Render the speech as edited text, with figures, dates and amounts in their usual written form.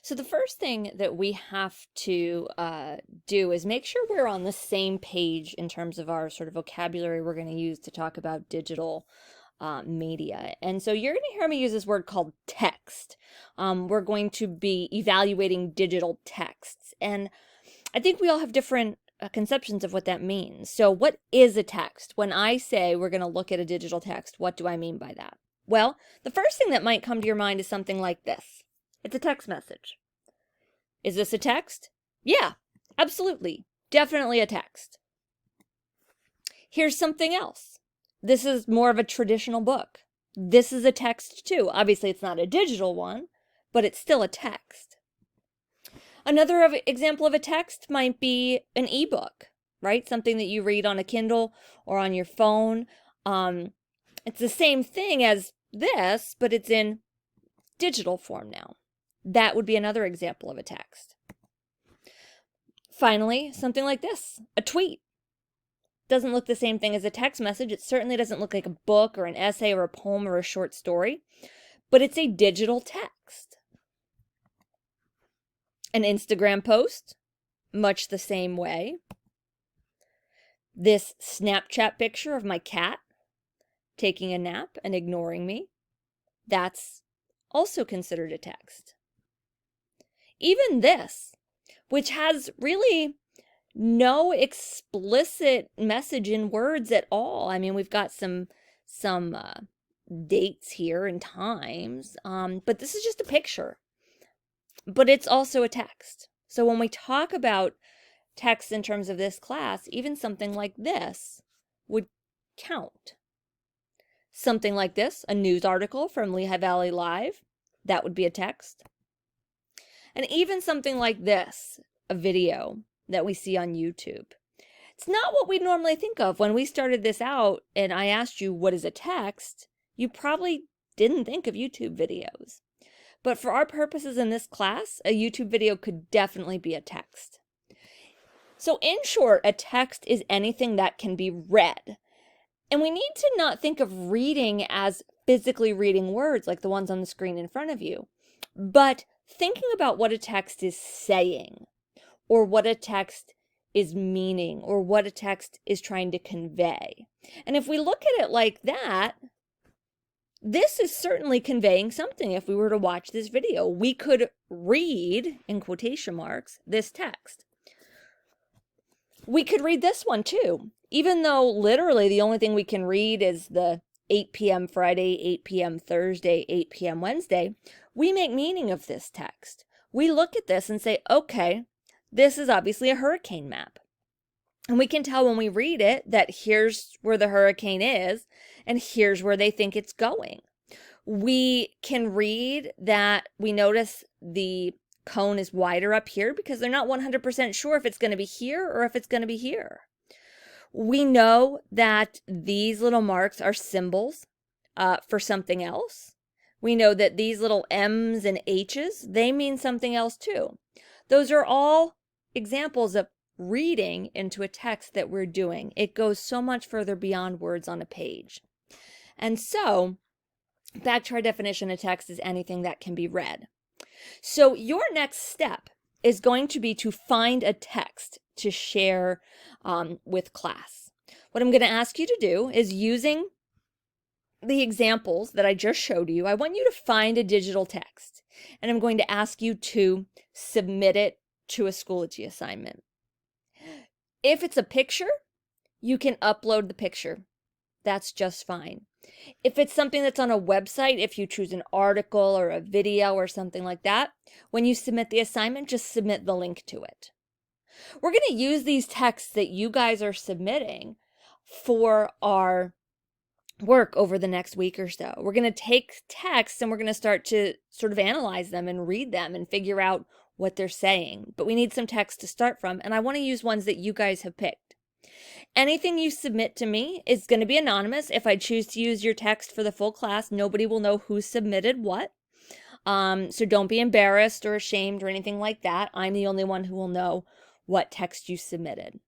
So the first thing that we have to do is make sure we're on the same page in terms of our sort of vocabulary we're going to use to talk about digital media. And so you're going to hear me use this word called text. We're going to be evaluating digital texts. And I think we all have different conceptions of what that means. So what is a text? When I say we're going to look at a digital text, what do I mean by that? Well, the first thing that might come to your mind is something like this. It's a text message. Is this a text? Yeah, absolutely. Definitely a text. Here's something else. This is more of a traditional book. This is a text too. Obviously, it's not a digital one, but it's still a text. Another example of a text might be an ebook, right? Something that you read on a Kindle or on your phone. It's the same thing as this, but it's in digital form now. That would be another example of a text. Finally, something like this, a tweet. Doesn't look the same thing as a text message. It certainly doesn't look like a book or an essay or a poem or a short story, but it's a digital text. An Instagram post, much the same way. This Snapchat picture of my cat taking a nap and ignoring me, that's also considered a text. Even this, which has really no explicit message in words at all. I mean, we've got some dates here and times, but this is just a picture. But it's also a text. So when we talk about text in terms of this class, even something like this would count. Something like this, a news article from Lehigh Valley Live, that would be a text. And even something like this, a video that we see on YouTube. It's not what we normally think of. When we started this out and I asked you what is a text, you probably didn't think of YouTube videos. But for our purposes in this class, a YouTube video could definitely be a text. So in short, a text is anything that can be read. And we need to not think of reading as physically reading words like the ones on the screen in front of you, but thinking about what a text is saying, or what a text is meaning, or what a text is trying to convey. And if we look at it like that, this is certainly conveying something. If we were to watch this video, we could read, in quotation marks, this text. We could read this one too, even though literally the only thing we can read is the 8 p.m. Friday, 8 p.m. Thursday, 8 p.m. Wednesday. We make meaning of this text. We look at this and say, okay, this is obviously a hurricane map. And we can tell when we read it that here's where the hurricane is and here's where they think it's going. We can read that we notice the cone is wider up here because they're not 100% sure if it's going to be here or if it's going to be here. We know that these little marks are symbols for something else. We know that these little M's and H's, they mean something else too. Those are all examples of reading into a text that we're doing. It goes so much further beyond words on a page. And so, back to our definition of text is anything that can be read. So your next step is going to be to find a text to share with class. What I'm going to ask you to do is, using the examples that I just showed you, I want you to find a digital text, and I'm going to ask you to submit it to a Schoology assignment. If it's a picture, you can upload the picture. That's just fine. If it's something that's on a website, if you choose an article or a video or something like that, when you submit the assignment, just submit the link to it. We're going to use these texts that you guys are submitting for our work over the next week or so. We're going to take texts and we're going to start to sort of analyze them and read them and figure out what they're saying. But we need some text to start from, and I want to use ones that you guys have picked. Anything you submit to me is going to be anonymous. If I choose to use your text for the full class, nobody will know who submitted what. So don't be embarrassed or ashamed or anything like that. I'm the only one who will know what text you submitted.